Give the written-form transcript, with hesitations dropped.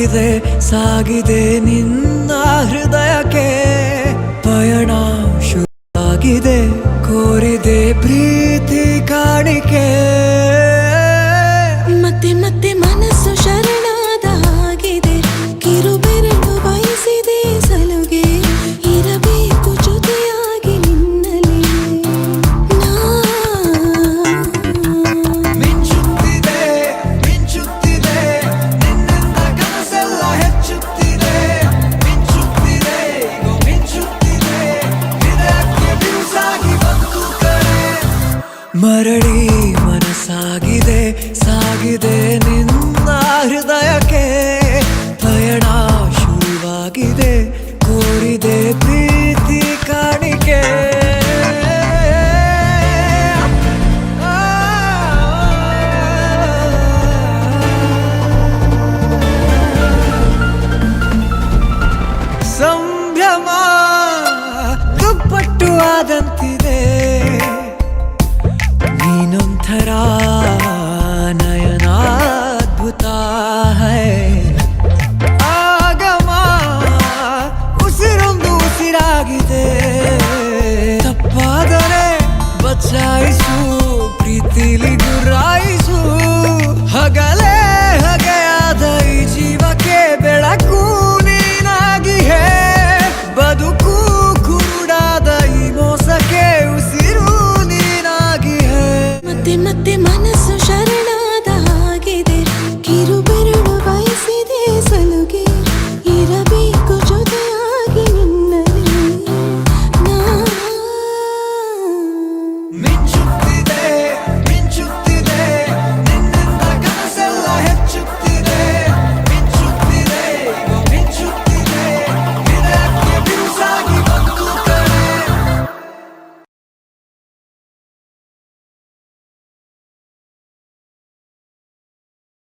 ಸಾಗಿದೆ ನಿನ್ನ ಹೃದಯಕ್ಕೆ ಪಯಣ ಶುರುವಾಗಿದೆ ಕೋರಿದೆ ಪ್ರೀತಿ ಕಾಣಿಕೆ ಮತ್ತೆ ಮತ್ತೆ ಮನಸ್ಸು ಶರಣಾದ ಹಾಗಿದೆ ಕಿರುಬೆರಳು ಬಯಸಿದೆ ಸಲುಗೆ ಇರಬೇಕು ಜೊತೆಯಾಗಿ ನಿನ್ನಲ್ಲಿ ಮಿಂಚುತ್ತಿದೆ ಮಿಂಚುತ್ತಿದೆ ನಿನ್ನಿಂದ ಕನಸೆಲ್ಲ ಹೆಚ್ಚುತ್ತಿದೆ ಮಿಂಚುತ್ತಿದೆ ಈಗ ಮಿಂಚುತ್ತಿದೆ ಹೃದಯಕ್ಕೆ ಬಿರುಸಾಗಿ ಬಂತು ಕರೆ ಮರಳಿ ಮನಸ್ಸಾಗಿದೆ ಸಾಗಿದೆ ನಿನ್ನ ಹೃದಯಕ್ಕೆ ಪಯಣ ಶುರುವಾಗಿದೆ ಕೋರಿದೆ ಪ್ರೀತಿ ಕಾಣಿಕೆ ಸಂಭ್ರಮ ದುಪ್ಪಟ್ಟು ಆದಂತಿದೆ ನೀನೊಂಥರ ನಯನಾದ್ಭುತ ಹೈ ಆಗಮ ಉಸಿರೊಂದು ಉಸಿರಾಗಿದೆ ತಪ್ಪಾದರೆ ಬಚಾಯಿಸು ಪ್ರೀತಿಲಿ ಗುರಾಯಿಸು ಹಗಲೇ ಹಗೆಯಾದ ಈ ಜೀವಕ್ಕೆ ಬೆಳಕು ನೀನಾಗಿ ಹೇ ಬದುಕು ಕುರುಡಾದ ಈ ಮೋಸಕ್ಕೆ ಉಸಿರು ನೀನಾಗಿ ಹೇ ಮತ್ತೆ ಮತ್ತೆ ಮನಸ್ಸು ಶರಣಾದ ಹಾಗಿದೆ ಕಿರುಬೆರಳು ಬಯಸಿದೆ ಸಲುಗೆ ಇರಬೇಕು ಜೊತೆಯಾಗಿ ನಿನ್ನಲ್ಲಿ ಮಿಂಚುತ್ತಿದೆ